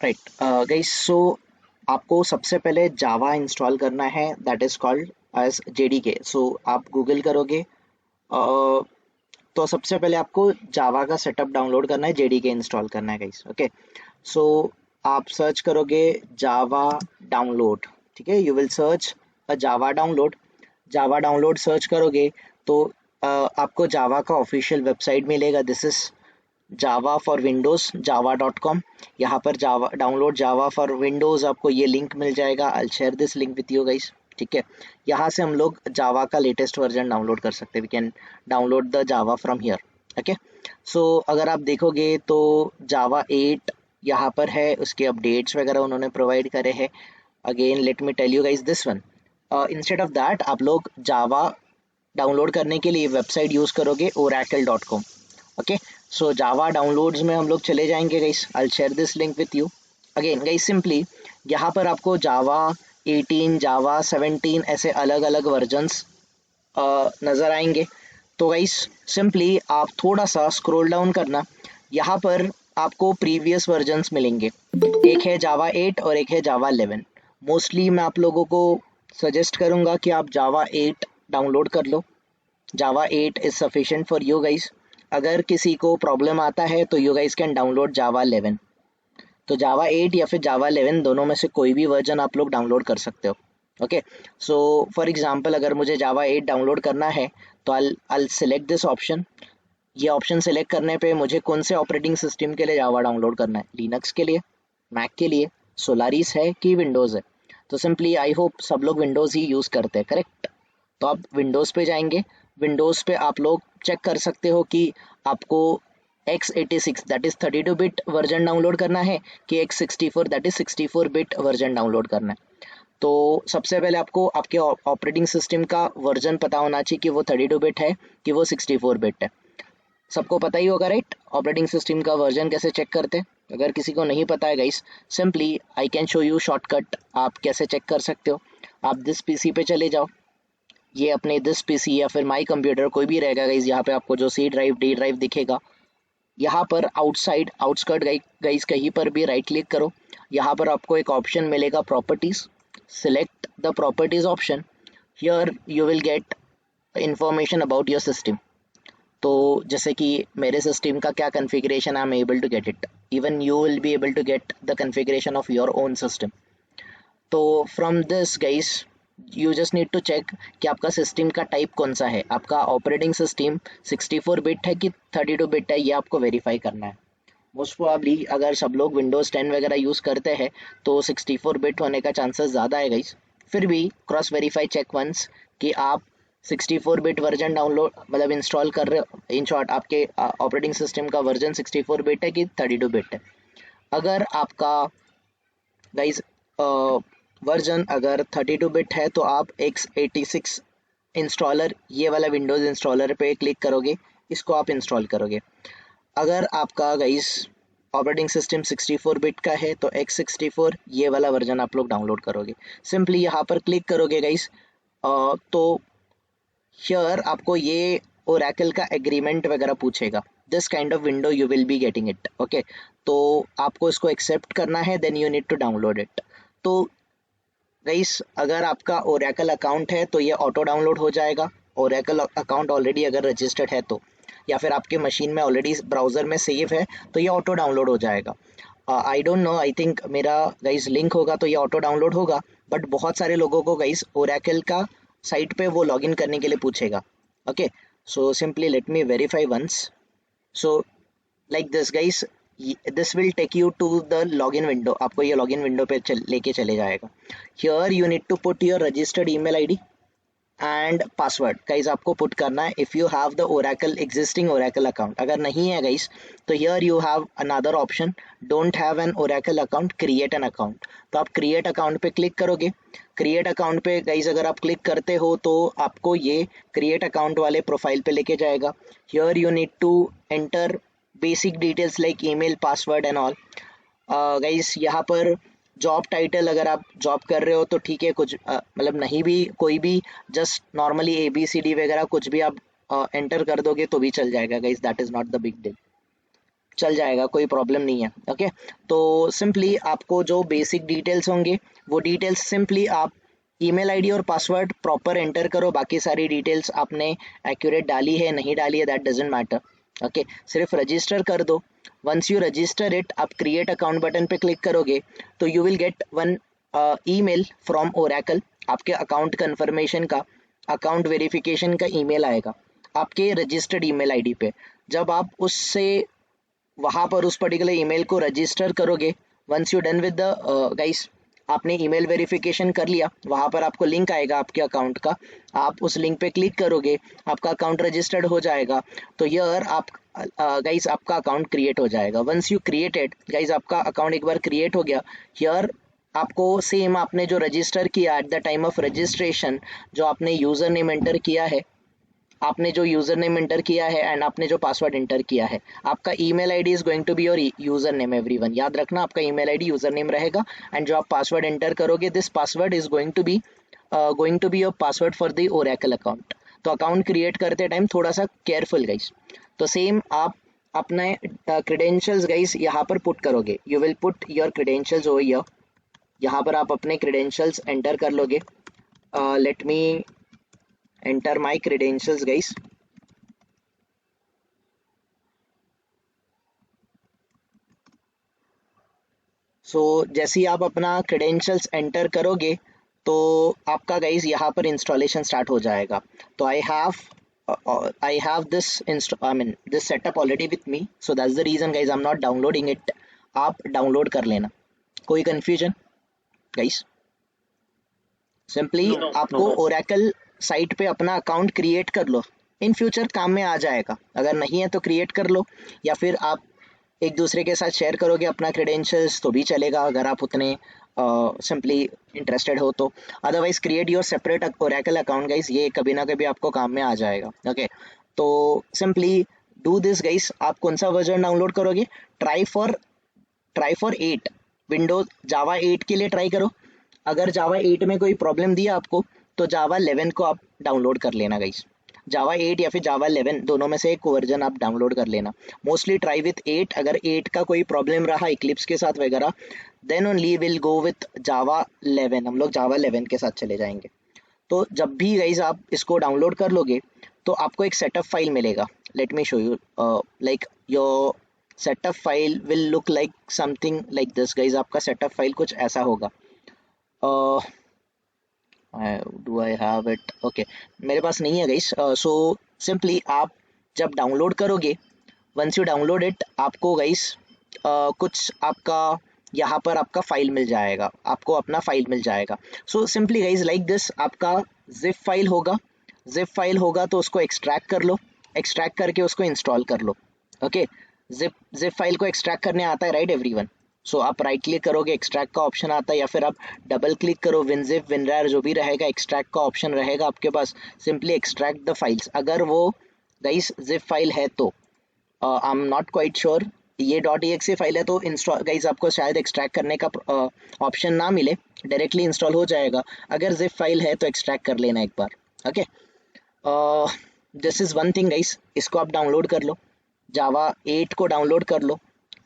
Right guys, सो आपको सबसे पहले जावा इंस्टॉल करना है, that is called as JDK. So आप गूगल करोगे, तो सबसे पहले आपको जावा का सेटअप डाउनलोड करना है, जेडीके इंस्टॉल करना है गाइस। ओके, सो आप सर्च करोगे जावा डाउनलोड। ठीक है, you will search a Java download search करोगे तो आपको जावा का ऑफिशियल वेबसाइट मिलेगा। This is Java for Windows java.com। यहाँ पर Java download Java for Windows आपको ये लिंक मिल जाएगा। I share this link with you guys. ठीक है, यहाँ से हम लोग जावा का लेटेस्ट वर्जन डाउनलोड कर सकते हैं। We can download the Java from here. Okay, so अगर आप देखोगे तो जावा 8 यहाँ पर है, उसके अपडेट्स वगैरह उन्होंने प्रोवाइड करे हैं। Again let me tell you guys this one, instead of that आप लोग जावा डाउनलोड करने के लिए वेबसाइट यूज करोगे oracle.com। ओके, सो जावा डाउनलोड्स में हम लोग चले जाएंगे guys. I share this link with you. Again guys, simply यहाँ पर आपको जावा 18 जावा 17 ऐसे अलग अलग वर्जन्स नज़र आएंगे। तो गाइस सिंपली आप थोड़ा सा स्क्रॉल डाउन करना, यहाँ पर आपको प्रीवियस वर्जन्स मिलेंगे। एक है जावा 8 और एक है जावा 11। मोस्टली मैं आप लोगों को सजेस्ट करूँगा कि आप जावा 8 डाउनलोड कर लो। जावा 8 is sufficient for you guys. अगर किसी को प्रॉब्लम आता है तो यू गाइस कैन डाउनलोड जावा 11। तो जावा 8 या फिर जावा 11 दोनों में से कोई भी वर्जन आप लोग डाउनलोड कर सकते हो। ओके, सो फॉर एग्जांपल अगर मुझे जावा 8 डाउनलोड करना है तो I'll सेलेक्ट दिस ऑप्शन। ये ऑप्शन सेलेक्ट करने पे मुझे कौन से ऑपरेटिंग सिस्टम के लिए जावा डाउनलोड करना है, लिनक्स के लिए, मैक के लिए, सोलारिस है कि विंडोज़ है। तो सिंपली आई होप सब लोग विंडोज़ ही यूज़ करते हैं, करेक्ट। तो आप विंडोज़ पे जाएंगे, विंडोज़ पे आप लोग चेक कर सकते हो कि आपको x86 that is 32 bit version download करना है कि x64 that is 64 bit version download करना है। तो सबसे पहले आपको आपके ऑपरेटिंग सिस्टम का वर्जन पता होना चाहिए कि वो 32 बिट है कि वो 64 बिट है। सबको पता ही होगा राइट, ऑपरेटिंग सिस्टम का वर्जन कैसे चेक करते हैं। अगर किसी को नहीं पता है guys, simply I can show you shortcut आप कैसे चेक कर सकते हो। आप दिस पीसी पे चले जाओ, ये अपने दिस पीसी या फिर माई कंप्यूटर कोई भी रहेगा गाइस, यहाँ पे आपको जो सी ड्राइव डी ड्राइव दिखेगा, यहाँ पर आउटसाइड आउटस्कर्ट गाइस कहीं पर भी राइट क्लिक करो। यहाँ पर आपको एक ऑप्शन मिलेगा properties, select the properties option. Here you will get information about your system. तो जैसे कि मेरे सिस्टम का क्या configuration, I am able to get it. Even you will be able to get the configuration of your own system. तो from this guys you just need to check कि आपका system का टाइप कौन सा है, आपका ऑपरेटिंग सिस्टम 64 बिट है कि 32 बिट है, ये आपको वेरीफाई करना है। मोस्ट प्रोबेबली अगर सब लोग विंडोज़ 10 वगैरह यूज़ करते हैं तो 64 बिट होने का चांसेस ज़्यादा है गाइस। फिर भी क्रॉस वेरीफाई चेक वंस कि आप 64 बिट वर्जन डाउनलोड मतलब इंस्टॉल कर रहे हो। इन शॉर्ट आपके ऑपरेटिंग सिस्टम का वर्जन 64 बिट है कि 32 बिट है। अगर आपका गाइस वर्जन अगर 32 बिट है तो आप x86 इंस्टॉलर, ये वाला विंडोज़ इंस्टॉलर पे क्लिक करोगे, इसको आप इंस्टॉल करोगे। अगर आपका गाइस ऑपरेटिंग सिस्टम 64 बिट का है तो x64 ये वाला वर्जन आप लोग डाउनलोड करोगे। सिंपली यहाँ पर क्लिक करोगे गाइस, तो हियर आपको ये ओरेकल का एग्रीमेंट वगैरह पूछेगा। This kind of window you will be getting it. Okay, तो आपको इसको एक्सेप्ट करना है, then you need to download it. तो गाइस अगर आपका ओरेकल अकाउंट है तो ये ऑटो डाउनलोड हो जाएगा। ओरेकल अकाउंट ऑलरेडी अगर रजिस्टर्ड है तो, या फिर आपके मशीन में ऑलरेडी ब्राउज़र में सेव है तो ये ऑटो डाउनलोड हो जाएगा। I don't know, I think मेरा गाइस लिंक होगा तो ये ऑटो डाउनलोड होगा, बट बहुत सारे लोगों को गाइस ओरेकल का साइट पे वो लॉगिन करने के लिए पूछेगा। Okay, so simply let me verify once. So like this guys, this will take you to the login window, आपको ये लॉगिन विंडो पे लेके चले जाएगा। Here you need to put your registered email ID and password guys आपको put करना है if you have the Oracle existing Oracle account. अगर नहीं है गाइज तो here you have another option, don't have an Oracle account, create an account. तो आप create account पे क्लिक करोगे। क्रिएट अकाउंट पे गाइज अगर आप क्लिक करते हो तो आपको ये क्रिएट अकाउंट वाले प्रोफाइल पे लेके जाएगा। Here you need to enter basic details like email, password and all. Guys यहाँ पर जॉब टाइटल अगर आप जॉब कर रहे हो तो ठीक है, कुछ मतलब नहीं भी कोई भी जस्ट नॉर्मली ABCD वगैरह कुछ भी आप एंटर कर दोगे तो भी चल जाएगा guys, that is not the big deal. चल जाएगा, कोई प्रॉब्लम नहीं है। ओके, तो सिंपली आपको जो बेसिक डिटेल्स होंगे वो डिटेल्स सिंपली आप ईमेल आईडी और पासवर्ड प्रॉपर एंटर करो, बाकी सारी डिटेल्स आपने एक्यूरेट डाली है नहीं डाली है दैट डजेंट मैटर। ओके, सिर्फ रजिस्टर कर दो। वंस यू रजिस्टर इट, आप क्रिएट अकाउंट बटन पे क्लिक करोगे तो you will get one email from Oracle. आपके अकाउंट कंफर्मेशन का, अकाउंट वेरिफिकेशन का ईमेल आएगा आपके रजिस्टर्ड ईमेल आईडी पे। जब आप उससे वहां पर उस पर्टिकुलर ईमेल को रजिस्टर करोगे, once you done with the guys, आपने ईमेल वेरिफिकेशन कर लिया, वहां पर आपको लिंक आएगा आपके अकाउंट का, आप उस लिंक पे क्लिक करोगे, आपका अकाउंट रजिस्टर्ड हो जाएगा। तो यार आप गाइस आपका अकाउंट क्रिएट हो जाएगा। वंस यू क्रिएटेड गाइस, आपका अकाउंट एक बार क्रिएट हो गया, हियर आपको सेम आपने जो रजिस्टर किया at the time of registration, जो आपने यूजर नेम एंटर किया है, आपने जो यूजर नेम एंटर किया है एंड आपने जो पासवर्ड एंटर किया है, आपका email ID is going to be your user name. Everyone याद रखना, आपका ईमेल आईडी यूजर नेम रहेगा एंड जो आप पासवर्ड एंटर करोगे, this password is going to be your password for the Oracle account. तो अकाउंट क्रिएट करते time थोड़ा सा केयरफुल गाइस। तो सेम आप अपने क्रेडेंशियल्स गाइस यहाँ पर पुट करोगे, you will put your credentials over here. यहाँ पर आप अपने क्रेडेंशियल्स एंटर कर लोगे। Let me enter my credentials guys। so जैसे ही आप अपना credentials enter करोगे तो आपका गाइज यहाँ पर इंस्टॉलेशन स्टार्ट हो जाएगा। तो I have this this setup already with me, so that's the reason guys I'm not downloading it। आप डाउनलोड कर लेना, कोई कंफ्यूजन गाइस? सिंपली आपको ओरेकल साइट पे अपना अकाउंट क्रिएट कर लो, इन फ्यूचर काम में आ जाएगा। अगर नहीं है तो क्रिएट कर लो, या फिर आप एक दूसरे के साथ शेयर करोगे अपना क्रेडेंशियल्स तो भी चलेगा, अगर आप उतने सिंपली इंटरेस्टेड हो तो। Otherwise create your separate Oracle account guys, ये कभी ना कभी आपको काम में आ जाएगा। ओके, तो सिंपली डू दिस गाइस। आप कौन सा वर्जन डाउनलोड करोगे? ट्राई फॉर 8 विंडोज जावा 8 के लिए ट्राई करो। अगर जावा 8 में कोई प्रॉब्लम दिया आपको तो जावा 11 को आप डाउनलोड कर लेना गाइस। जावा 8 या फिर जावा 11 दोनों में से एक वर्जन आप डाउनलोड कर लेना। Mostly try with 8। अगर 8 का कोई प्रॉब्लम रहा इक्लिप्स के साथ वगैरह, then only will go with Java 11। हम लोग जावा 11 के साथ चले जाएंगे। तो जब भी गाइस आप इसको डाउनलोड कर लोगे तो आपको एक सेटअप फाइल मिलेगा। Late me show you, like your setup file will look like something like this guys. आपका सेटअप फाइल कुछ ऐसा होगा। Do I have it? Okay, मेरे पास नहीं है गाइस। सो सिंपली आप जब डाउनलोड करोगे, वंस यू डाउनलोड इट, आपको गाइस कुछ आपका यहाँ पर आपका फाइल मिल जाएगा, आपको अपना फाइल मिल जाएगा। So simply guys like this, आपका जिप फाइल होगा। जिप फाइल होगा तो उसको एक्सट्रैक्ट कर लो, एक्सट्रैक्ट करके उसको इंस्टॉल कर लो। ओके, जिप फाइल को एक्सट्रैक्ट करने आता है राइट एवरीवन? सो आप राइट क्लिक करोगे, एक्सट्रैक्ट का ऑप्शन आता है, या फिर आप डबल क्लिक करो, विनजिप विनरार जो भी रहेगा, एक्सट्रैक्ट का ऑप्शन रहेगा आपके पास। Simply extract the files. अगर वो गाइस जिप फाइल है तो I am not quite sure, ये .exe फाइल है तो इंस्टॉल गाइस आपको शायद एक्सट्रैक्ट करने का ऑप्शन ना मिले, डायरेक्टली इंस्टॉल हो जाएगा। अगर जिप फाइल है तो एक्सट्रैक्ट कर लेना एक बार। Okay, this is one thing guys, इसको आप डाउनलोड कर लो। जावा 8 को डाउनलोड कर लो।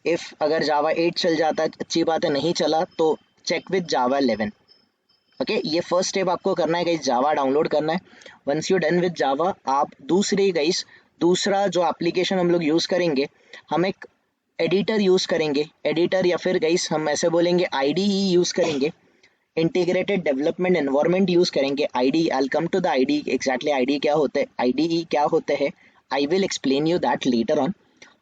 इफ अगर जावा 8 चल जाता है अच्छी बात है, नहीं चला तो चेक विद जावा 11। ओके, ये फर्स्ट स्टेप आपको करना है गाइस, जावा डाउनलोड करना है। Once you done with Java, आप दूसरा जो एप्लीकेशन हम लोग यूज करेंगे, हम एक एडिटर यूज करेंगे। एडिटर या फिर गाइस हम ऐसे बोलेंगे IDE यूज करेंगे, इंटीग्रेटेड डेवलपमेंट एनवायरनमेंट यूज करेंगे। IDE, I will come to the IDE exactly. IDE क्या होता है, IDE क्या होता है, I will explain you that later on.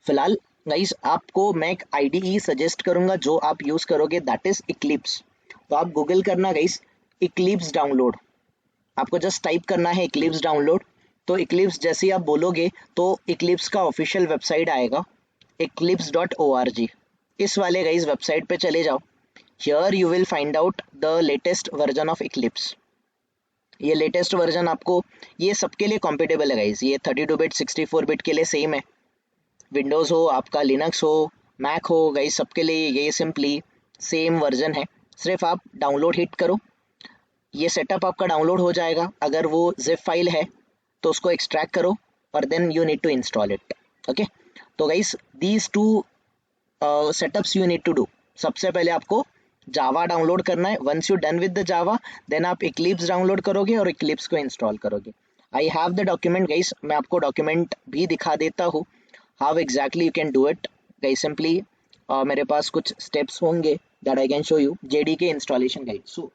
फिलहाल गाइस आपको मैं एक IDE सजेस्ट करूंगा जो आप यूज करोगे, दैट इज इक्लिप्स। तो आप गूगल करना गाइस इक्लिप्स डाउनलोड, आपको जस्ट टाइप करना है इक्लिप्स डाउनलोड। तो इक्लिप्स जैसे ही आप बोलोगे तो इक्लिप्स का ऑफिशियल वेबसाइट आएगा, eclipse.org। इस वाले गाइस वेबसाइट पे चले जाओ। Here you will find out the latest version of Eclipse. ये लेटेस्ट वर्जन आपको, ये सबके लिए कॉम्पिटेबल है गाइस, ये 32 बिट 64 बिट के लिए सेम है। विंडोज हो, आपका लिनक्स हो, मैक हो गाइस, सबके लिए ये सिंपली सेम वर्जन है। सिर्फ आप डाउनलोड हिट करो, ये सेटअप आपका डाउनलोड हो जाएगा। अगर वो जिप फाइल है तो उसको एक्सट्रैक्ट करो और then you need to install it. Okay, तो guys these two setups you need to do. सबसे पहले आपको जावा डाउनलोड करना है. Once you done with the Java then आप इक्लिप्स डाउनलोड करोगे और इक्लिप्स को इंस्टॉल करोगे. I have the document guys, मैं आपको डॉक्यूमेंट भी दिखा देता हूँ how exactly you can do it guys. Simply मेरे पास कुछ स्टेप्स होंगे that I can show you. JDK installation guide. So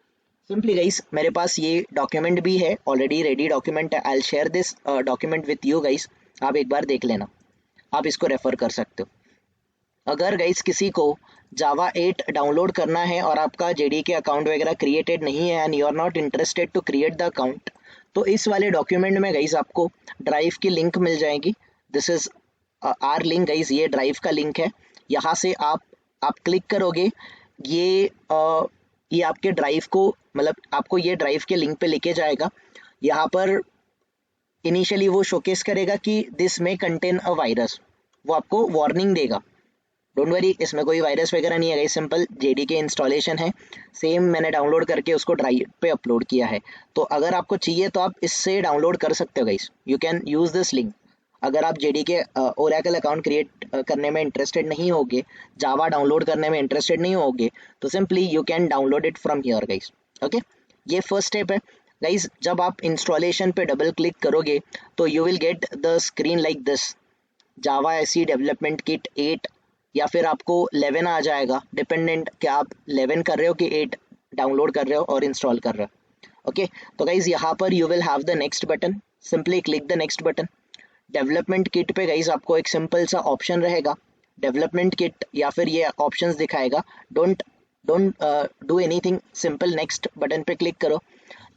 simply guys मेरे पास ये डॉक्यूमेंट भी है, ऑलरेडी रेडी डॉक्यूमेंट है. I will share this document with you guys. आप एक बार देख लेना, आप इसको रेफर कर सकते हो. अगर गाइस किसी को जावा 8 डाउनलोड करना है और आपका जेडीके अकाउंट वगैरह क्रिएटेड नहीं है and you are not interested to create the account, तो इस वाले डॉक्यूमेंट में गाइस आपको ड्राइव की लिंक मिल जाएगी. This is our link guys, ये ड्राइव का लिंक है. यहाँ से आप क्लिक करोगे, ये आपके ड्राइव को, मतलब आपको ये ड्राइव के लिंक पे लेके जाएगा. यहाँ पर इनिशियली वो शोकेस करेगा कि दिस में कंटेन अ वायरस, वो आपको वार्निंग देगा. डोंट वरी, इसमें कोई वायरस वगैरह नहीं है गाइस, सिंपल जेडीके इंस्टॉलेशन है. सेम मैंने डाउनलोड करके उसको ड्राइव पे अपलोड किया है. तो अगर आपको चाहिए तो आप इससे डाउनलोड कर सकते हो guys. You can use this link. अगर आप जेडीके ओरेकल अकाउंट क्रिएट करने में इंटरेस्टेड नहीं होगे, जावा डाउनलोड करने में इंटरेस्टेड नहीं होगे, तो simply you can download it from here guys. Okay, ये फर्स्ट स्टेप है गाइस. जब आप इंस्टॉलेशन पे डबल क्लिक करोगे तो you will get the screen like this, Java SE development kit 8, या फिर आपको 11 आ जाएगा, डिपेंडेंट कि आप 11 कर रहे हो कि 8 डाउनलोड कर रहे हो और इंस्टॉल कर रहे हो. ओके, तो गाइज यहाँ पर you will have the next button. Simply click the next button. Development kit पे गाइज आपको एक सिंपल सा ऑप्शन रहेगा, डेवलपमेंट किट, या फिर ये ऑप्शंस दिखाएगा. Don't do anything, simple next button पे क्लिक करो.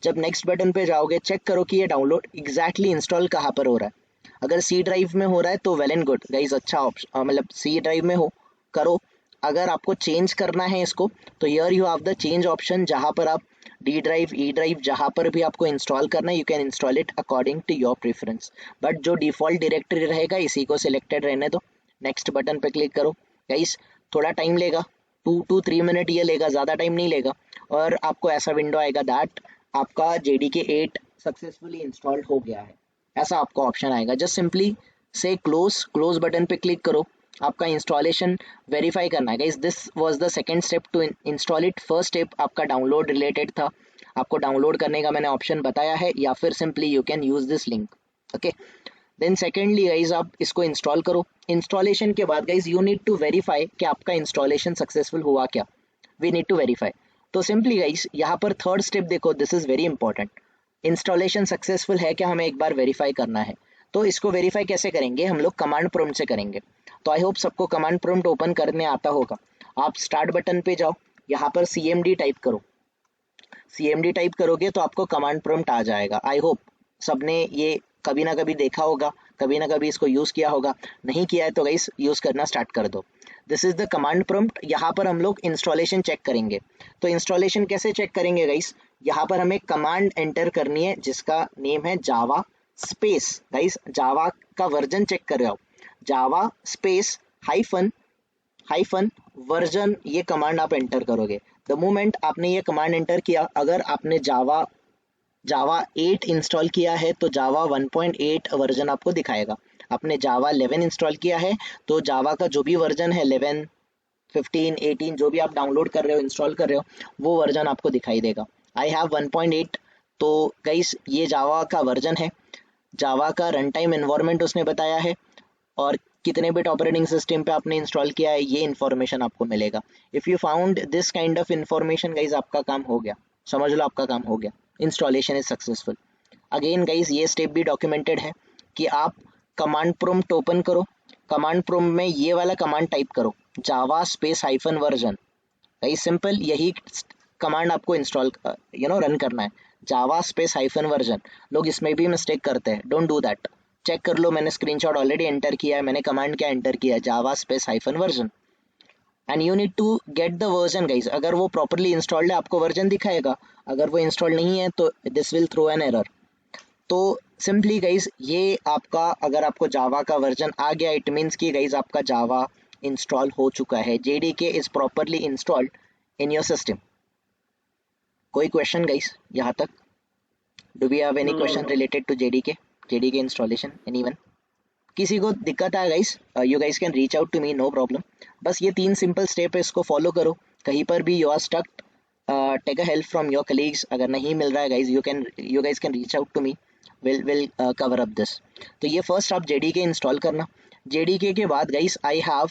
जब नेक्स्ट बटन पे जाओगे चेक करो कि ये डाउनलोड एग्जैक्टली इंस्टॉल कहाँ पर हो रहा है. अगर सी ड्राइव में हो रहा है तो वेल एंड गुड गाइज, अच्छा ऑप्शन, मतलब सी ड्राइव में हो करो. अगर आपको चेंज करना है इसको तो here you have the change option, जहाँ पर आप डी ड्राइव, ई ड्राइव, जहाँ पर भी आपको इंस्टॉल करना है you can install it according to your preference. But जो डिफॉल्ट डायरेक्टरी रहेगा इसी को सिलेक्टेड रहने दो. नेक्स्ट बटन पे क्लिक करो गाइज. थोड़ा टाइम लेगा, 2 to 3 मिनट ये लेगा, ज़्यादा टाइम नहीं लेगा. और आपको ऐसा विंडो आएगा दैट आपका जेडीके 8 सक्सेसफुली इंस्टॉल्ड हो गया है, ऐसा आपको ऑप्शन आएगा. जस्ट सिंपली से क्लोज बटन पे क्लिक करो. आपका इंस्टॉलेशन वेरीफाई करना है guys. This was the second step to install it. First step आपका डाउनलोड रिलेटेड था, आपको डाउनलोड करने का मैंने ऑप्शन बताया है, या फिर simply you can use this link. Okay, then secondly guys आप इसको इंस्टॉल करो. इंस्टॉलेशन के बाद guys you need to verify कि आपका इंस्टॉलेशन सक्सेसफुल हुआ क्या. We need to verify. तो सिंपली गाइज यहाँ पर थर्ड स्टेप देखो, this is very important. Installation successful है क्या, हमें एक बार वेरीफाई करना है. तो इसको वेरीफाई कैसे करेंगे, हम लोग कमांड प्रॉम्प्ट से करेंगे. तो आई होप सबको कमांड प्रॉम्प्ट ओपन करने आता होगा. आप स्टार्ट बटन पे जाओ, यहाँ पर CMD टाइप करो. CMD टाइप करोगे तो आपको कमांड प्रॉम्प्ट आ जाएगा. आई होप सबने ये कभी ना कभी देखा होगा, कभी ना कभी इसको यूज़ किया होगा. नहीं किया है तो गाइस यूज़ करना स्टार्ट कर दो. This is the command prompt. यहाँ पर हम लोग इंस्टॉलेशन चेक करेंगे. तो इंस्टॉलेशन कैसे चेक करेंगे गाइस, यहाँ पर हमें कमांड एंटर करनी है जिसका नेम है जावा स्पेस. गाइस जावा का वर्जन चेक कर रहे हो, जावा स्पेस हाइफन वर्जन, ये कमांड आप एंटर करोगे. द मोमेंट आपने ये कमांड एंटर किया, अगर आपने जावा 8 इंस्टॉल किया है तो जावा 1.8 वर्जन आपको दिखाएगा. आपने जावा 11 इंस्टॉल किया है तो जावा का जो भी वर्जन है 11, 15, 18 जो भी आप डाउनलोड कर रहे हो, इंस्टॉल कर रहे हो, वो वर्जन आपको दिखाई देगा. I have 1.8. तो गाइस ये जावा का वर्जन है. जावा का रन टाइम एनवायरनमेंट उसने बताया है, और कितने बिट ऑपरेटिंग सिस्टम पे आपने इंस्टॉल किया है, ये इन्फॉर्मेशन आपको मिलेगा. If you found this kind of information guys, आपका काम हो गया, समझ लो आपका काम हो गया. Installation is successful. Again guys ये स्टेप भी डॉक्यूमेंटेड है कि आप कमांड प्रॉम्प्ट ओपन करो. कमांड प्रॉम्प्ट में ये वाला कमांड टाइप करो, Java space hyphen version. Guys simple यही कमांड आपको इंस्टॉल रन करना है, जावा स्पेस हाइफन वर्जन. लोग इसमें भी मिस्टेक करते हैं, डोंट डू दैट. चेक कर लो, मैंने स्क्रीनशॉट ऑलरेडी एंटर किया है, मैंने कमांड क्या एंटर किया है, Java space hyphen version. And you need to get the version guys. अगर वो प्रॉपरली इंस्टॉल्ड है आपको वर्जन दिखाएगा, अगर वो इंस्टॉल नहीं है तो this will throw an error. तो सिंपली गाइज ये आपका, अगर आपको जावा का वर्जन आ गया, इट मीन्स कि गाइज आपका जावा इंस्टॉल हो चुका है, JDK is properly installed in your system. कोई क्वेश्चन गाइज यहाँ तक? Do we have any question related to JDK installation? Anyone? किसी को दिक्कत है guys, you guys can reach out to me, no problem. बस ये 3 सिंपल स्टेप है, इसको फॉलो करो। कहीं पर भी you are stuck, take a help from your colleagues. अगर नहीं मिल रहा है guys, you guys can reach out to me, will cover up this. तो ये फर्स्ट आप जेडीके इंस्टॉल करना। जेडीके के बाद गाइस आई हैव,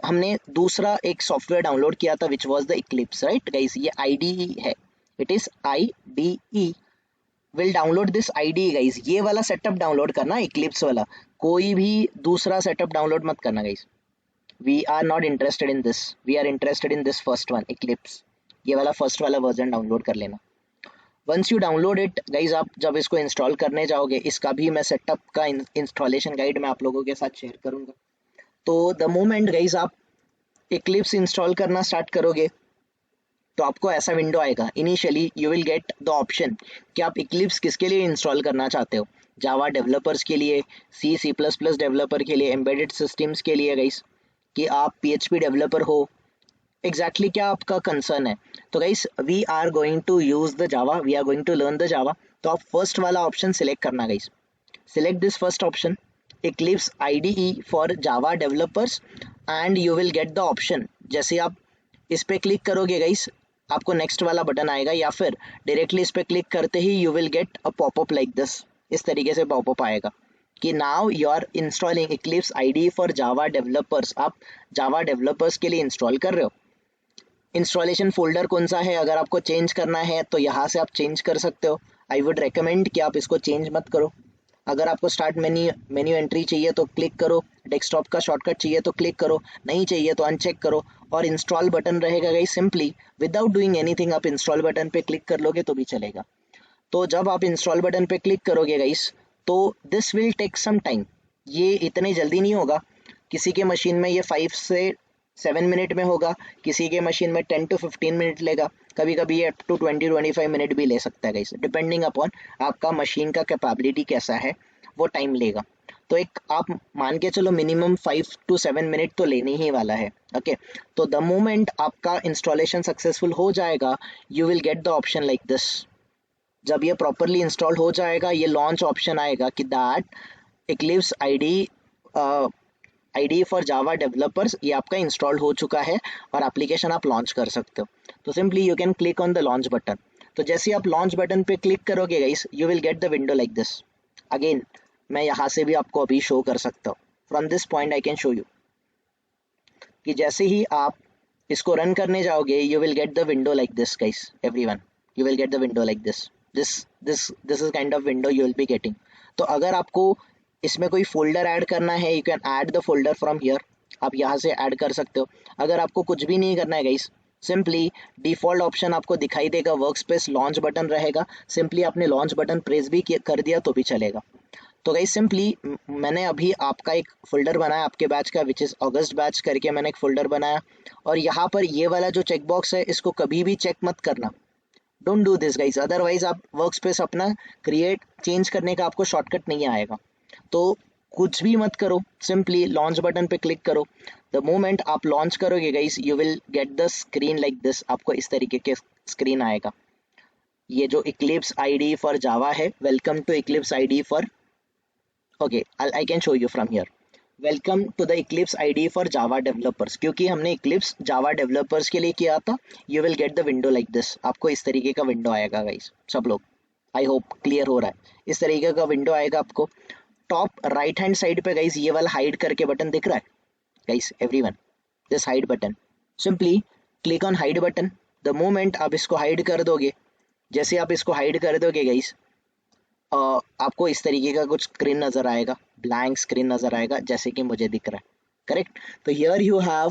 हमने दूसरा एक सॉफ्टवेयर डाउनलोड किया था which was the Eclipse, right guys. ये आईडीई है, it is IDE. Will download this IDE guys. ये वाला सेटअप डाउनलोड करना, इक्लिप्स वाला। कोई भी दूसरा सेटअप डाउनलोड मत करना guys. We are not interested in this, we are interested in this first one, Eclipse. ये वाला फर्स्ट वाला वर्जन डाउनलोड कर लेना। Once you download it guys, आप जब इसको इंस्टॉल करने जाओगे, इसका भी मैं सेटअप का इंस्टॉलेशन गाइड मैं आप लोगों के साथ शेयर करूंगा। तो द मोमेंट गाइज आप इक्लिप्स इंस्टॉल करना स्टार्ट करोगे, तो आपको ऐसा विंडो आएगा। Initially you will get the option कि आप इक्लिप्स किसके लिए इंस्टॉल करना चाहते हो। जावा डेवलपर्स के लिए, सी सी प्लस प्लस डेवलपर के लिए, एम्बेडेड सिस्टम्स के लिए गाइस, कि आप पीएचपी डेवलपर हो, एग्जैक्टली क्या आपका कंसर्न है। तो guys we are going to use the Java, we are going to learn the Java. तो आप फर्स्ट वाला ऑप्शन सिलेक्ट करना guys. Select this first option, Eclipse IDE for Java developers, and you will get the option. जैसे आप इस पे click करोगे guys, आपको नेक्स्ट वाला बटन आएगा, या फिर डायरेक्टली इस पे क्लिक करते ही you will get a popup like this. इस तरीके से पॉपअप आएगा कि now you are installing Eclipse IDE for Java developers. आप जावा डेवलपर्स के लिए इंस्टॉल कर रहे हो। इंस्टॉलेशन फोल्डर कौन सा है, अगर आपको चेंज करना है तो यहाँ से आप चेंज कर सकते हो। आई वुड रिकमेंड कि आप इसको चेंज मत करो। अगर आपको स्टार्ट मेन्यू एंट्री चाहिए तो क्लिक करो, डेस्कटॉप का शॉर्टकट चाहिए तो क्लिक करो, नहीं चाहिए तो अनचेक करो। और इंस्टॉल बटन रहेगा guys, simply without doing anything आप इंस्टॉल बटन पे क्लिक कर लोगे तो भी चलेगा। तो जब आप इंस्टॉल बटन पे क्लिक करोगे गाइस, तो this will take some time. ये इतने जल्दी नहीं होगा। किसी के मशीन में ये 5 से 7 मिनट में होगा, किसी के मशीन में 10 टू 15 मिनट लेगा, कभी कभी ये अप टू 20-25 मिनट भी ले सकता है गाइस, डिपेंडिंग अपॉन आपका मशीन का कैपेबिलिटी कैसा है, वो टाइम लेगा। तो एक आप मान के चलो मिनिमम 5 टू 7 मिनट तो लेने ही वाला है। ओके, तो द मोमेंट आपका इंस्टॉलेशन सक्सेसफुल हो जाएगा, you will get the option like this. जब ये प्रॉपरली इंस्टॉल हो जाएगा, ये लॉन्च ऑप्शन आएगा कि that Eclipse IDE for Java developers ये आपका इंस्टॉल हो चुका है और एप्लीकेशन आप लॉन्च कर सकते हो। तो simply you can click on the launch button. तो जैसे आप लॉन्च बटन पे क्लिक करोगे guys, you will get the window like this. Again मैं यहाँ से भी आपको अभी शो कर सकता हूँ। From this point I can show you कि जैसे ही आप इसको रन करने जाओगे, you will get the window like this guys, everyone. You will get the window like this. This is kind of window you will be getting. तो अगर आपको इसमें कोई फोल्डर ऐड करना है, you can add the folder from here. आप यहाँ से ऐड कर सकते हो। अगर आपको कुछ भी नहीं करना है गाइस, सिंपली डिफॉल्ट ऑप्शन आपको दिखाई देगा, वर्क स्पेस लॉन्च बटन रहेगा, सिंपली आपने लॉन्च बटन प्रेस भी कर दिया तो भी चलेगा। तो गाइस सिंपली मैंने अभी आपका एक फोल्डर बनाया आपके बैच का, विच इज़ अगस्त बैच करके मैंने एक फोल्डर बनाया। और यहाँ पर ये वाला जो चेक बॉक्स है, इसको कभी भी चेक मत करना। Don't do this guys, otherwise आप वर्क स्पेस अपना क्रिएट चेंज करने का आपको शॉर्टकट नहीं आएगा। तो कुछ भी मत करो, सिंपली लॉन्च बटन पे क्लिक करो। द मोमेंट आप लॉन्च करोगे guys, you will get the screen like this. आपको इस तरीके के स्क्रीन आएगा। ये जो इक्लिप्स आईडी फॉर जावा है, welcome to Eclipse IDE for, okay I can show you from here. Welcome to the Eclipse IDE for Java developers. क्योंकि हमने इक्लिप्स जावा डेवलपर्स के लिए किया था, you will get the window like this. आपको इस तरीके का विंडो आएगा गाइस, सब लोग। आई होप क्लियर हो रहा है। इस तरीके का विंडो आएगा आपको। टॉप राइट हैंड साइड पे गाइस ये वाला हाइड करके बटन दिख रहा है guys, everyone, this hide button. Simply click on hide button. The moment आप इसको हाइड कर दोगे, जैसे आप इसको हाइड कर दोगे गाइस, आपको इस तरीके का कुछ स्क्रीन नजर आएगा, ब्लैंक स्क्रीन नजर आएगा, जैसे कि मुझे दिख रहा है। करेक्ट। तो here you have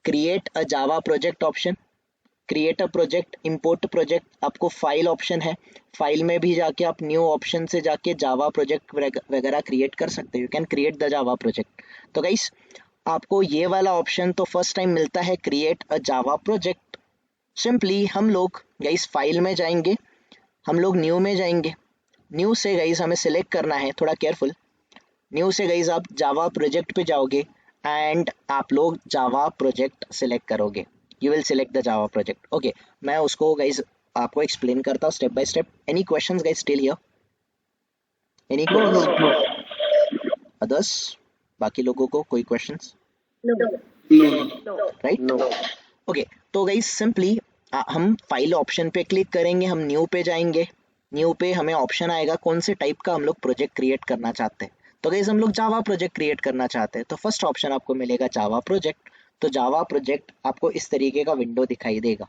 create a Java project option, create a project, import project, आपको फाइल ऑप्शन है। फाइल में भी जाके आप न्यू ऑप्शन से जाके जावा प्रोजेक्ट वगैरह क्रिएट कर सकते हो। You can create the Java project. तो गाइस आपको ये वाला ऑप्शन तो फर्स्ट टाइम मिलता है, create a Java project. Simply हम लोग गाइस फाइल में जाएंगे, हम लोग न्यू में जाएंगे। न्यू से गाइस हमें सिलेक्ट करना है, थोड़ा केयरफुल। न्यू से गाइस आप जावा प्रोजेक्ट पे जाओगे एंड आप लोग जावा प्रोजेक्ट सिलेक्ट करोगे। You will select the Java project. Okay, मैं उसको गाइस आपको एक्सप्लेन करता हूँ step by step. Any questions guys still here? Any No, queries? no, no. Others, बाकी लोगों को कोई क्वेश्चंस? Right, no. ओके। तो गाइस सिंपली हम फाइल ऑप्शन पे क्लिक करेंगे, हम न्यू पे जाएंगे, न्यू पे हमें ऑप्शन आएगा कौन से टाइप का हम लोग प्रोजेक्ट क्रिएट करना चाहते हैं। तो गाइस हम लोग जावा प्रोजेक्ट क्रिएट करना चाहते हैं, तो फर्स्ट ऑप्शन आपको मिलेगा जावा प्रोजेक्ट। तो जावा प्रोजेक्ट आपको इस तरीके का विंडो दिखाई देगा,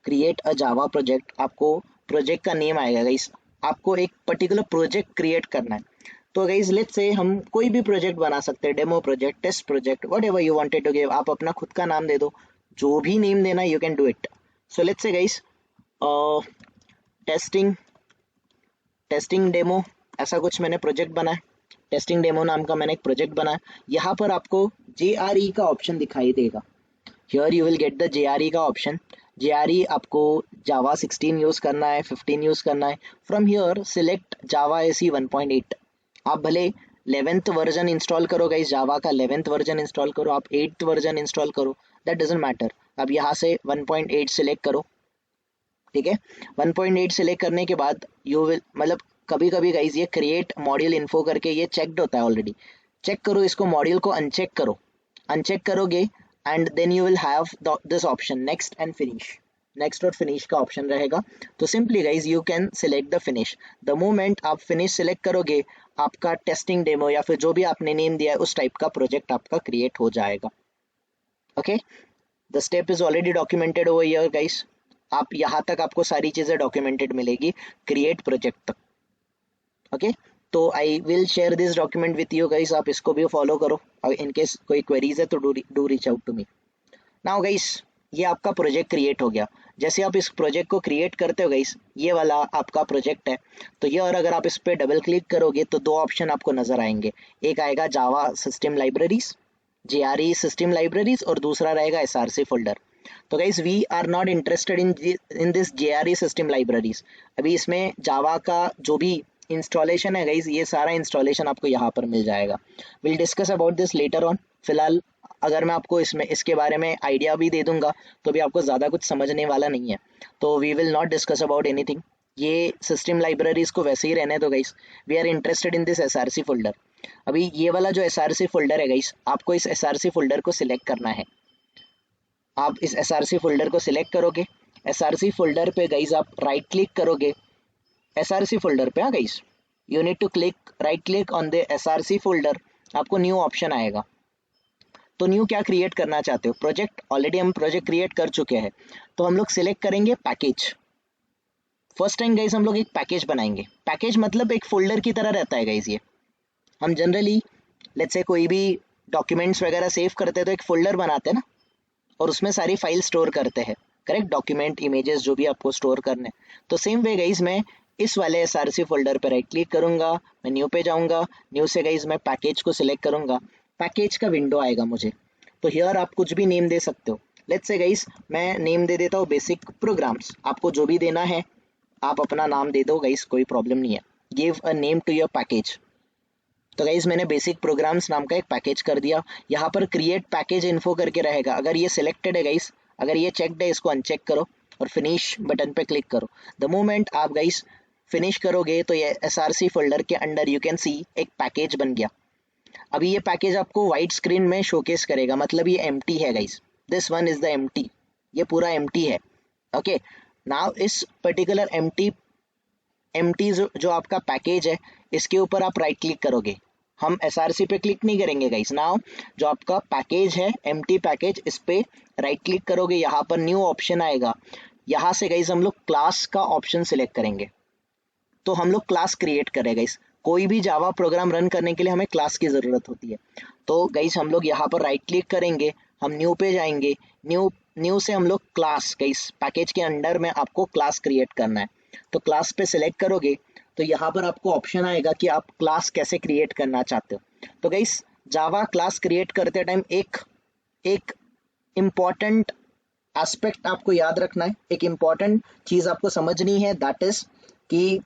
क्रिएट अ जावा प्रोजेक्ट। आपको प्रोजेक्ट का नेम आएगा गाइस, आपको एक पर्टिकुलर प्रोजेक्ट क्रिएट करना है। तो गाइस लेट्स से हम कोई भी प्रोजेक्ट बना सकते हैं, demo project, test project, whatever you wanted to give. आप अपना खुद का नाम दे दो, जो भी नेम देना you can do it. So let's say guys testing testing demo, ऐसा कुछ मैंने प्रोजेक्ट बनाया, टेस्टिंग डेमो नाम का मैंने एक प्रोजेक्ट बनाया। यहाँ पर आपको JRE का ऑप्शन दिखाई देगा, here you will get the JRE का ऑप्शन। JRE आपको जावा 16 यूज करना है, 15 यूज करना है। From here select Java SE 1.8। आप भले 11th वर्जन इंस्टॉल करो गाइस, जावा का 11th वर्जन इंस्टॉल करो, आप 8th वर्जन इंस्टॉल करो, दैट डजंट मैटर। अब यहाँ से 1.8 सिलेक्ट करो, ठीक है। 1.8 सिलेक्ट करने के बाद यू विल, मतलब कभी कभी गाइस ये क्रिएट मॉड्यूल इन्फो करके ये चेक्ड होता है ऑलरेडी, चेक करो इसको, मॉड्यूल को अनचेक करो। अनचेक करोगे and then you will have this option next and finish, next और फिनिश का ऑप्शन रहेगा। तो simply guys you can select the finish. The moment आप फिनिश सिलेक्ट करोगे, आपका टेस्टिंग डेमो या फिर जो भी आपने नेम दिया है उस टाइप का प्रोजेक्ट आपका क्रिएट हो जाएगा। Okay, the step is already documented over here guys. आप यहाँ तक आपको सारी चीजें डॉक्यूमेंटेड मिलेगी क्रिएट प्रोजेक्ट तक। ओके, तो I will share this document with you guys, आप इसको भी फॉलो करो, और इनकेस कोई क्वेरीज है तो do reach out to me. Now guys ये आपका प्रोजेक्ट क्रिएट हो गया। जैसे आप इस प्रोजेक्ट को क्रिएट करते हो गाइस, ये वाला आपका प्रोजेक्ट है। तो ये, और अगर आप इस पे डबल क्लिक करोगे तो दो ऑप्शन आपको नजर आएंगे, एक आएगा Java system libraries, JRE system libraries, और दूसरा रहेगा SRC फोल्डर। तो guys we are not interested in this JRE system libraries. अभी इसमें जावा का जो भी इंस्टॉलेशन है गाइस, ये सारा इंस्टॉलेशन आपको यहाँ पर मिल जाएगा। Will discuss about this letter on. फिलहाल अगर मैं आपको इसमें इसके बारे में आइडिया भी दे दूंगा तो भी आपको ज़्यादा कुछ समझने वाला नहीं है, तो we will not discuss about anything. ये सिस्टम लाइब्रेरीज को वैसे ही रहने दो guys, we are interested in this SRC folder. अभी ये वाला जो SRC फोल्डर है गाइस, आपको इस SRC फोल्डर को सिलेक्ट करना है। आप इस SRC फोल्डर को सिलेक्ट करोगे, SRC फोल्डर पे गाइस आप राइट क्लिक करोगे, SRC फोल्डर पे, हाँ guys you need to click right click on the SRC folder. आपको न्यू ऑप्शन आएगा। तो न्यू क्या क्रिएट करना चाहते हो, प्रोजेक्ट, ऑलरेडी हम प्रोजेक्ट क्रिएट कर चुके हैं, तो हम लोग सिलेक्ट करेंगे पैकेज। फर्स्ट टाइम गाइस हम लोग एक पैकेज बनाएंगे। पैकेज मतलब एक फोल्डर की तरह रहता है गाइस। ये हम जनरली लेट्स से कोई भी डॉक्यूमेंट्स वगैरह सेव करते हैं तो एक फोल्डर बनाते हैं ना, और उसमें सारी फाइल स्टोर करते हैं, करेक्ट, डॉक्यूमेंट, इमेजेस, जो भी आपको स्टोर करने। तो सेम वे गाइस मैं इस वाले SRC फोल्डर पर राइट क्लिक करूंगा, मैं न्यू पे जाऊंगा, न्यू से गाइस मैं पैकेज को सिलेक्ट करूंगा, पैकेज का विंडो आएगा मुझे। तो हियर आप कुछ भी नेम दे सकते हो। लेट्स से गाइस मैं नेम दे देता हूँ बेसिक प्रोग्राम्स। आपको जो भी देना है आप अपना नाम दे दो गाइस, कोई प्रॉब्लम नहीं है। Give a name to your package. तो गाइस मैंने बेसिक प्रोग्राम्स नाम का एक पैकेज कर दिया। यहाँ पर क्रिएट पैकेज इन्फो करके रहेगा, अगर ये सिलेक्टेड है गाइस, अगर ये चेक्ड है इसको अनचेक करो और फिनिश बटन पे क्लिक करो। द मोमेंट आप गाइस फिनिश करोगे तो ये SRC फोल्डर के अंडर यू कैन सी एक पैकेज बन गया। अभी ये पैकेज आपको व्हाइट स्क्रीन में शोकेस करेगा, मतलब ये एम्प्टी है guys, this one is the empty, ये पूरा एम्प्टी है। ओके, नाउ इस पर्टिकुलर एम्प्टी जो आपका पैकेज है, इसके ऊपर आप राइट क्लिक करोगे। हम SRC पे क्लिक नहीं करेंगे गाइस। नाउ जो आपका पैकेज है एम्प्टी पैकेज, इस पे राइट क्लिक करोगे, यहाँ पर न्यू ऑप्शन आएगा। यहाँ से गाइस हम लोग क्लास का ऑप्शन सिलेक्ट करेंगे। तो हम लोग क्लास क्रिएट करें गाइस। कोई भी जावा प्रोग्राम रन करने के लिए हमें क्लास की ज़रूरत होती है। तो गाइस हम लोग यहाँ पर राइट क्लिक करेंगे, हम न्यू पे जाएंगे, न्यू से हम लोग क्लास, गाइस पैकेज के अंडर में आपको क्लास क्रिएट करना है। तो क्लास पे सिलेक्ट करोगे तो यहाँ पर आपको ऑप्शन आएगा कि आप क्लास कैसे क्रिएट करना चाहते हो। तो गाइस जावा क्लास क्रिएट करते टाइम एक एक इम्पॉर्टेंट एस्पेक्ट आपको याद रखना है, एक इम्पॉर्टेंट चीज़ आपको समझनी है, दैट इज कि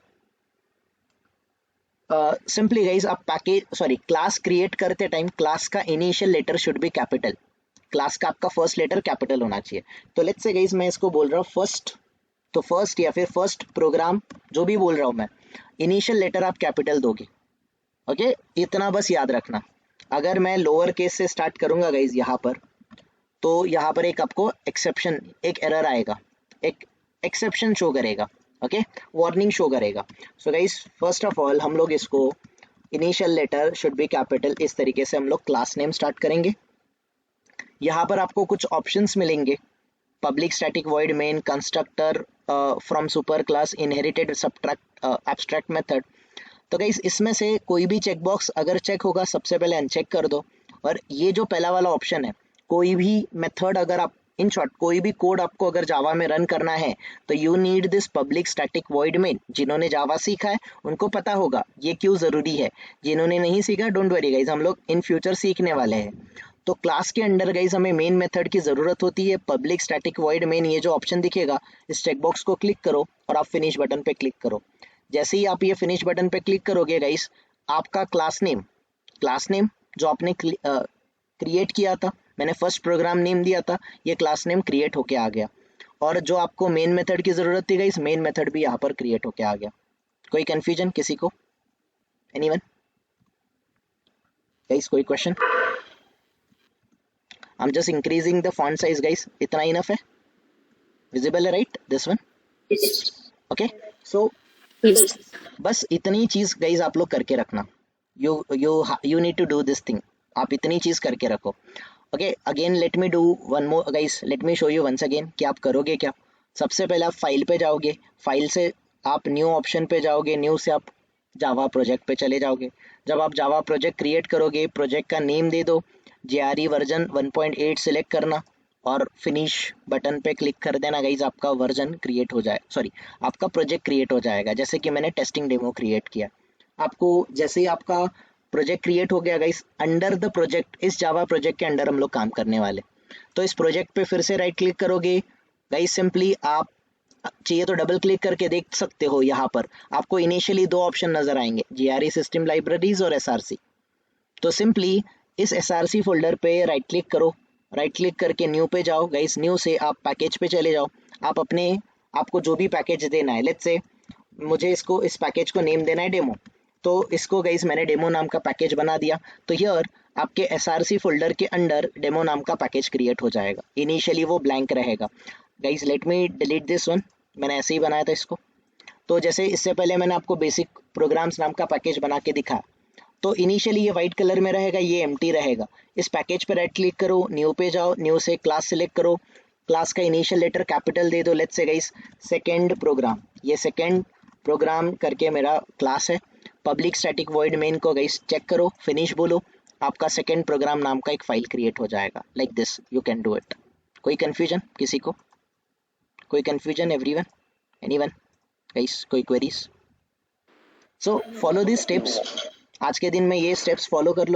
सिंपली गाइज आप क्लास क्रिएट करते टाइम क्लास का initial letter should be capital. Class का आपका फर्स्ट लेटर कैपिटल होना चाहिए। तो लेट्स से गाइज मैं इसको बोल रहा हूँ फर्स्ट, तो फर्स्ट या फिर फर्स्ट प्रोग्राम जो भी बोल रहा हूँ मैं, इनिशियल लेटर आप कैपिटल दोगे। ओके, इतना बस याद रखना। अगर मैं लोअर केस से स्टार्ट करूंगा गाइज यहाँ पर, तो यहाँ पर एक आपको एक्सेप्शन, एक एरर आएगा, एक एक्सेप्शन शो करेगा। ओके, वार्निंग शो करेगा। So guys first of all हम लोग इसको initial letter should be capital, इस तरीके से हम लोग क्लास नेम स्टार्ट करेंगे। यहाँ पर आपको कुछ ऑप्शंस मिलेंगे, public static void main, constructor from super class, inherited subtract abstract method. तो गाइस इसमें से कोई भी चेकबॉक्स अगर चेक होगा सबसे पहले अनचेक कर दो। और ये जो पहला वाला ऑप्शन है, कोई भी मेथड अगर आप, इन शॉर्ट कोई भी कोड आपको अगर जावा में रन करना है तो you need this public static void main. जिन्होंने जावा सीखा है उनको पता होगा ये क्यों जरूरी है, जिन्होंने नहीं सीखा डोंट वरी गाइस, हम लोग इन फ्यूचर सीखने वाले हैं। तो क्लास के अंडर गाइस हमें मेन मेथड की जरूरत होती है, पब्लिक स्टैटिक वॉइड मेन। ये जो ऑप्शन दिखेगा इस चेकबॉक्स को क्लिक करो और आप फिनिश बटन पे क्लिक करो। जैसे ही आप ये फिनिश बटन पे क्लिक करोगे गाइस, आपका क्लास नेम जो आपने क्रिएट किया था, मैंने फर्स्ट प्रोग्राम नेम दिया था, ये क्लास नेम क्रिएट होके आ गया। और जो आपको मेन मेथड की जरूरत थी गाइस, मेन मेथड भी यहाँ पर क्रिएट होके आ गया। कोई कंफ्यूजन किसी को? एनीवन गाइस, कोई question? I am just increasing the font size guys, इतना इनफ है, विजिबल है right this one? Okay, so बस इतनी चीज गाइज आप लोग करके रखना। You you you need to do this thing, आप इतनी चीज करके रखो। Okay, again let me do one more guys, let me show you once again कि आप करोगे क्या। सबसे पहले आप फाइल पे जाओगे, फाइल से आप न्यू ऑप्शन पे जाओगे, न्यू से आप जावा प्रोजेक्ट पे चले जाओगे। जब आप जावा प्रोजेक्ट क्रिएट करोगे, प्रोजेक्ट का नेम दे दो, JRE वर्जन 1.8 सिलेक्ट करना और फिनिश बटन पे क्लिक कर देना गाइज, आपका वर्जन क्रिएट हो जाए, सॉरी आपका प्रोजेक्ट क्रिएट हो जाएगा। जैसे कि मैंने टेस्टिंग डेमो क्रिएट किया, आपको जैसे ही आपका प्रोजेक्ट क्रिएट हो गया गाइज, अंडर द प्रोजेक्ट, इस जावा प्रोजेक्ट के अंडर हम लोग काम करने वाले। तो इस प्रोजेक्ट पे फिर से राइट क्लिक करोगे गाइज, सिंपली आप चाहिए तो डबल क्लिक करके देख सकते हो, यहाँ पर आपको इनिशियली दो ऑप्शन नजर आएंगे, JRE सिस्टम लाइब्रेरीज और SRC। तो सिंपली इस SRC फोल्डर पे राइट क्लिक करो, राइट क्लिक करके न्यू पे जाओ गाइस, न्यू से आप पैकेज पे चले जाओ। आप अपने, आपको जो भी पैकेज देना है, लेट्स से मुझे इसको, इस पैकेज को नेम देना है डेमो, तो इसको गाइस मैंने डेमो नाम का पैकेज बना दिया। तो हियर आपके SRC फोल्डर के अंडर डेमो नाम का पैकेज क्रिएट हो जाएगा। इनिशियली वो ब्लैंक रहेगा guys, let me delete this one, मैंने ऐसे ही बनाया था इसको। तो जैसे इससे पहले मैंने आपको बेसिक प्रोग्राम्स नाम का पैकेज बना के दिखा, तो इनिशियली ये वाइट कलर में रहेगा, ये एम्प्टी रहेगा। इस पैकेज पे राइट क्लिक करो, न्यू पे जाओ, न्यू से क्लास सिलेक्ट करो, क्लास का इनिशियल लेटर कैपिटल दे दो, let's say guys second program, ये सेकंड प्रोग्राम करके मेरा क्लास है। पब्लिक स्टैटिक वॉइड मेन को गाइस चेक करो, फिनिश बोलो, आपका सेकंड प्रोग्राम नाम का एक फाइल क्रिएट हो जाएगा। Like this you can do it. कोई कंफ्यूजन किसी को? कोई कंफ्यूजन एवरीवन? एनीवन गाइस, कोई queries? So follow this steps, आज के दिन में ये स्टेप्स फॉलो कर लो।